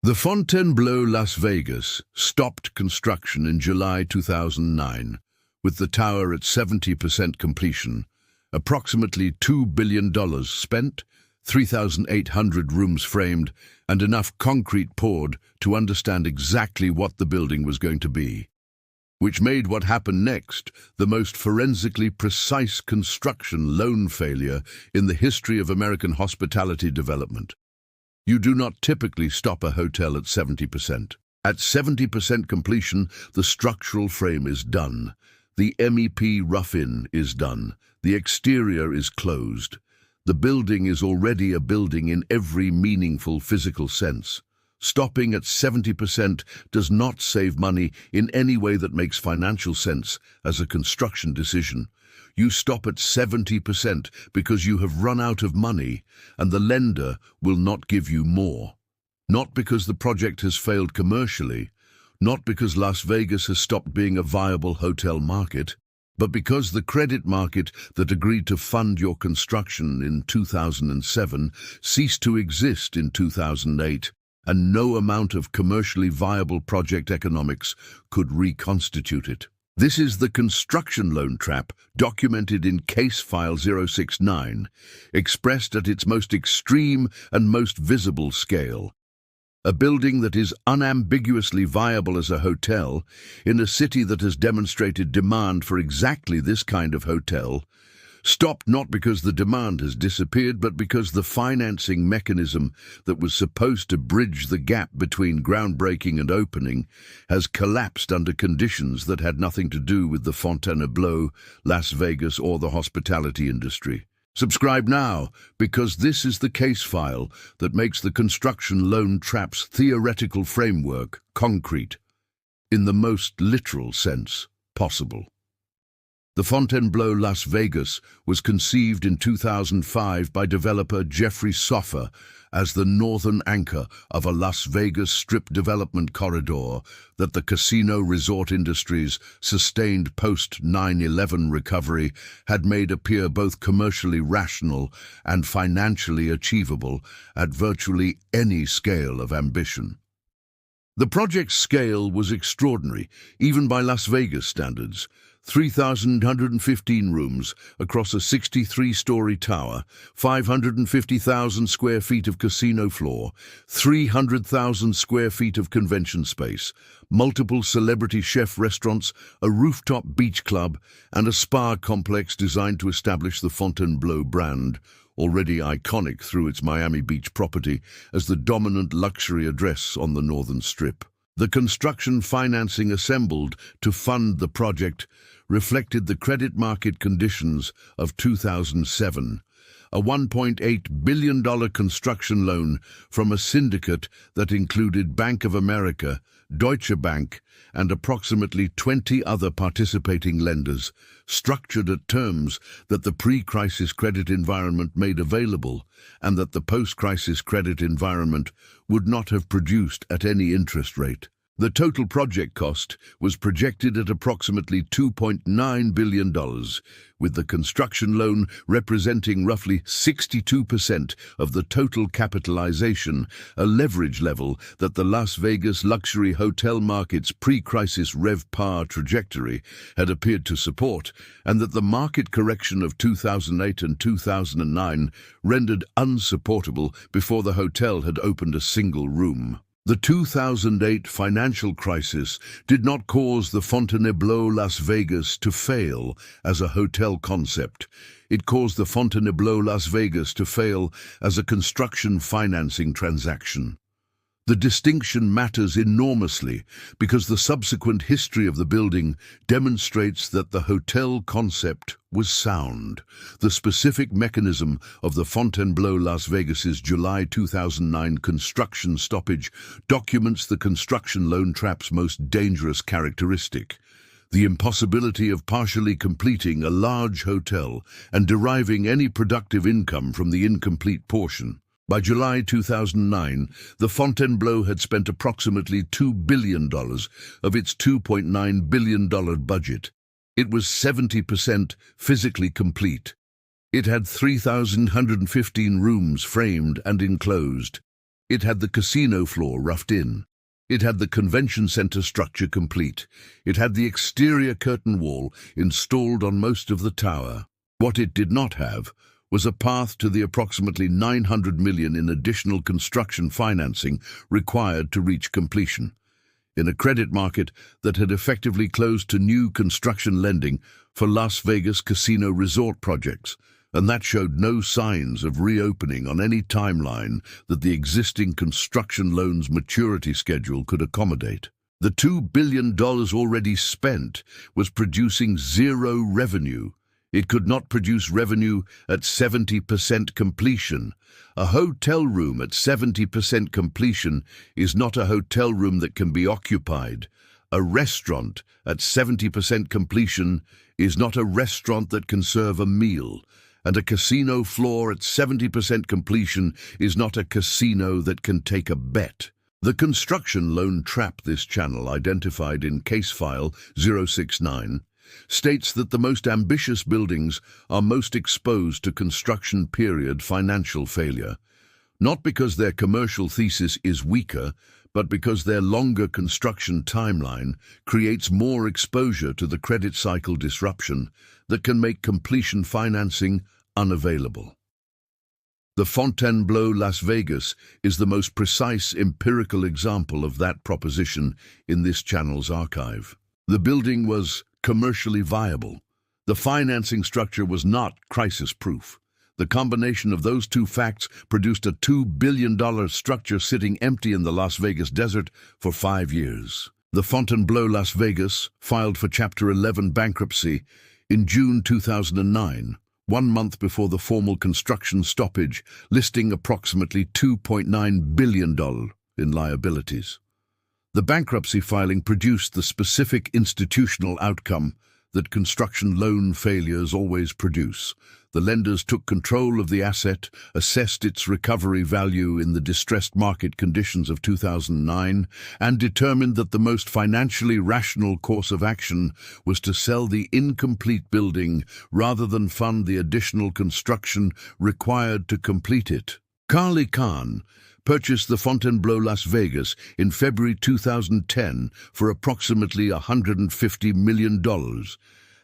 The Fontainebleau Las Vegas stopped construction in July 2009, with the tower at 70% completion, approximately $2 billion spent, 3,800 rooms framed, and enough concrete poured to understand exactly what the building was going to be, which made what happened next the most forensically precise construction loan failure in the history of American hospitality development. You do not typically stop a hotel at 70%. At 70% completion, the structural frame is done. The MEP rough-in is done. The exterior is closed. The building is already a building in every meaningful physical sense. Stopping at 70% does not save money in any way that makes financial sense as a construction decision. You stop at 70% because you have run out of money and the lender will not give you more. Not because the project has failed commercially, not because Las Vegas has stopped being a viable hotel market, but because the credit market that agreed to fund your construction in 2007 ceased to exist in 2008, and no amount of commercially viable project economics could reconstitute it. This is the construction loan trap documented in Case File 069, expressed at its most extreme and most visible scale. A building that is unambiguously viable as a hotel in a city that has demonstrated demand for exactly this kind of hotel, stopped not because the demand has disappeared, but because the financing mechanism that was supposed to bridge the gap between groundbreaking and opening has collapsed under conditions that had nothing to do with the Fontainebleau, Las Vegas, or the hospitality industry. Subscribe now, because this is the case file that makes the construction loan trap's theoretical framework concrete, in the most literal sense possible. The Fontainebleau Las Vegas was conceived in 2005 by developer Jeffrey Soffer as the northern anchor of a Las Vegas Strip development corridor that the casino resort industry's sustained post-9/11 recovery had made appear both commercially rational and financially achievable at virtually any scale of ambition. The project's scale was extraordinary, even by Las Vegas standards. 3,115 rooms across a 63-story tower, 550,000 square feet of casino floor, 300,000 square feet of convention space, multiple celebrity chef restaurants, a rooftop beach club, and a spa complex designed to establish the Fontainebleau brand, already iconic through its Miami Beach property, as the dominant luxury address on the Northern Strip. The construction financing assembled to fund the project reflected the credit market conditions of 2007, a $1.8 billion construction loan from a syndicate that included Bank of America, Deutsche Bank, and approximately 20 other participating lenders, structured at terms that the pre-crisis credit environment made available and that the post-crisis credit environment would not have produced at any interest rate. The total project cost was projected at approximately $2.9 billion, with the construction loan representing roughly 62% of the total capitalization, a leverage level that the Las Vegas luxury hotel market's pre-crisis RevPAR trajectory had appeared to support, and that the market correction of 2008 and 2009 rendered unsupportable before the hotel had opened a single room. The 2008 financial crisis did not cause the Fontainebleau Las Vegas to fail as a hotel concept. It caused the Fontainebleau Las Vegas to fail as a construction financing transaction. The distinction matters enormously because the subsequent history of the building demonstrates that the hotel concept was sound. The specific mechanism of the Fontainebleau Las Vegas's July 2009 construction stoppage documents the construction loan trap's most dangerous characteristic: the impossibility of partially completing a large hotel and deriving any productive income from the incomplete portion. By July 2009, the Fontainebleau had spent approximately $2 billion of its $2.9 billion budget. It was 70% physically complete. It had 3,115 rooms framed and enclosed. It had the casino floor roughed in. It had the convention center structure complete. It had the exterior curtain wall installed on most of the tower. What it did not have was a path to the approximately $900 million in additional construction financing required to reach completion. In a credit market that had effectively closed to new construction lending for Las Vegas casino resort projects, and that showed no signs of reopening on any timeline that the existing construction loan's maturity schedule could accommodate. The $2 billion already spent was producing zero revenue. It could not produce revenue at 70% completion. A hotel room at 70% completion is not a hotel room that can be occupied. A restaurant at 70% completion is not a restaurant that can serve a meal. And a casino floor at 70% completion is not a casino that can take a bet. The construction loan trap this channel identified in case file 069 states that the most ambitious buildings are most exposed to construction period financial failure, not because their commercial thesis is weaker, but because their longer construction timeline creates more exposure to the credit cycle disruption that can make completion financing unavailable. The Fontainebleau Las Vegas is the most precise empirical example of that proposition in this channel's archive. The building was commercially viable. The financing structure was not crisis-proof. The combination of those two facts produced a $2 billion structure sitting empty in the Las Vegas desert for 5 years. The Fontainebleau Las Vegas filed for Chapter 11 bankruptcy in June 2009, 1 month before the formal construction stoppage, listing approximately $2.9 billion in liabilities. The bankruptcy filing produced the specific institutional outcome that construction loan failures always produce. The lenders took control of the asset, assessed its recovery value in the distressed market conditions of 2009, and determined that the most financially rational course of action was to sell the incomplete building rather than fund the additional construction required to complete it. Icahn purchased the Fontainebleau Las Vegas in February 2010 for approximately $150 million,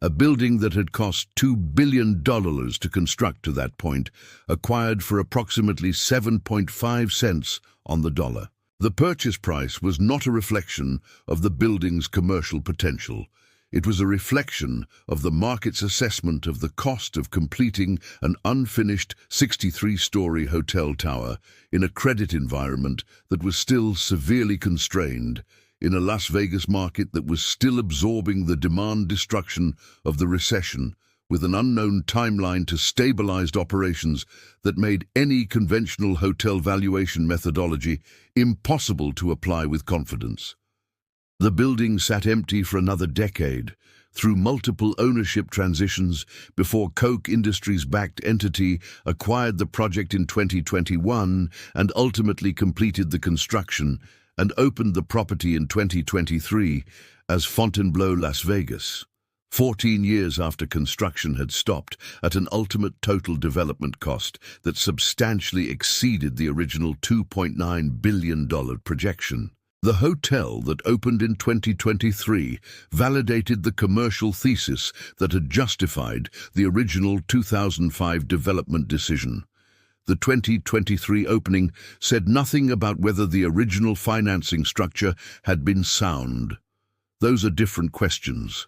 a building that had cost $2 billion to construct to that point, acquired for approximately 7.5 cents on the dollar. The purchase price was not a reflection of the building's commercial potential. It was a reflection of the market's assessment of the cost of completing an unfinished 63-story hotel tower in a credit environment that was still severely constrained, in a Las Vegas market that was still absorbing the demand destruction of the recession, with an unknown timeline to stabilized operations that made any conventional hotel valuation methodology impossible to apply with confidence. The building sat empty for another decade, through multiple ownership transitions, before Koch Industries-backed entity acquired the project in 2021 and ultimately completed the construction and opened the property in 2023 as Fontainebleau Las Vegas. 14 years after construction had stopped, at an ultimate total development cost that substantially exceeded the original $2.9 billion projection. The hotel that opened in 2023 validated the commercial thesis that had justified the original 2005 development decision. The 2023 opening said nothing about whether the original financing structure had been sound. Those are different questions.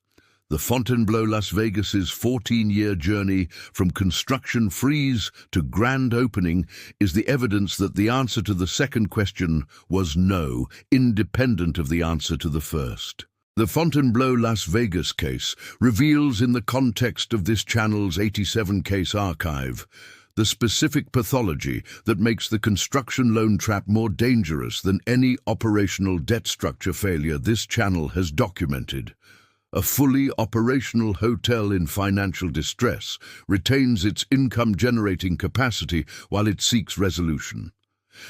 The Fontainebleau Las Vegas's 14-year journey from construction freeze to grand opening is the evidence that the answer to the second question was no, independent of the answer to the first. The Fontainebleau Las Vegas case reveals, in the context of this channel's 87 case archive, the specific pathology that makes the construction loan trap more dangerous than any operational debt structure failure this channel has documented. A fully operational hotel in financial distress retains its income-generating capacity while it seeks resolution.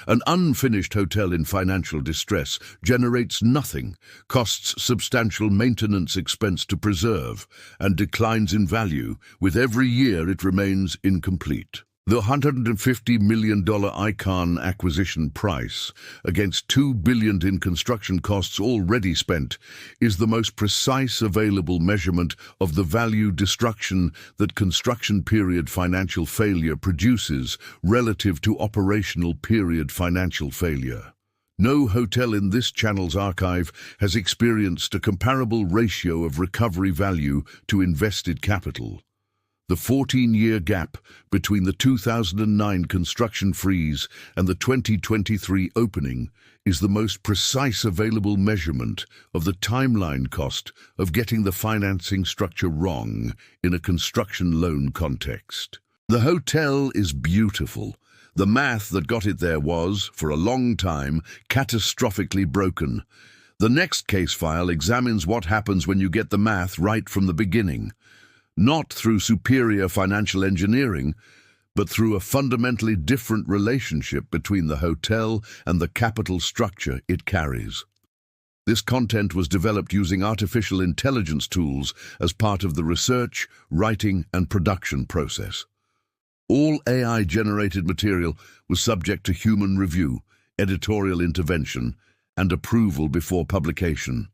An unfinished hotel in financial distress generates nothing, costs substantial maintenance expense to preserve, and declines in value with every year it remains incomplete. The $150 million Icahn acquisition price, against $2 billion in construction costs already spent, is the most precise available measurement of the value destruction that construction period financial failure produces relative to operational period financial failure. No hotel in this channel's archive has experienced a comparable ratio of recovery value to invested capital. The 14-year gap between the 2009 construction freeze and the 2023 opening is the most precise available measurement of the timeline cost of getting the financing structure wrong in a construction loan context. The hotel is beautiful. The math that got it there was, for a long time, catastrophically broken. The next case file examines what happens when you get the math right from the beginning. Not through superior financial engineering, but through a fundamentally different relationship between the hotel and the capital structure it carries. This content was developed using artificial intelligence tools as part of the research, writing, and production process. All AI-generated material was subject to human review, editorial intervention, and approval before publication.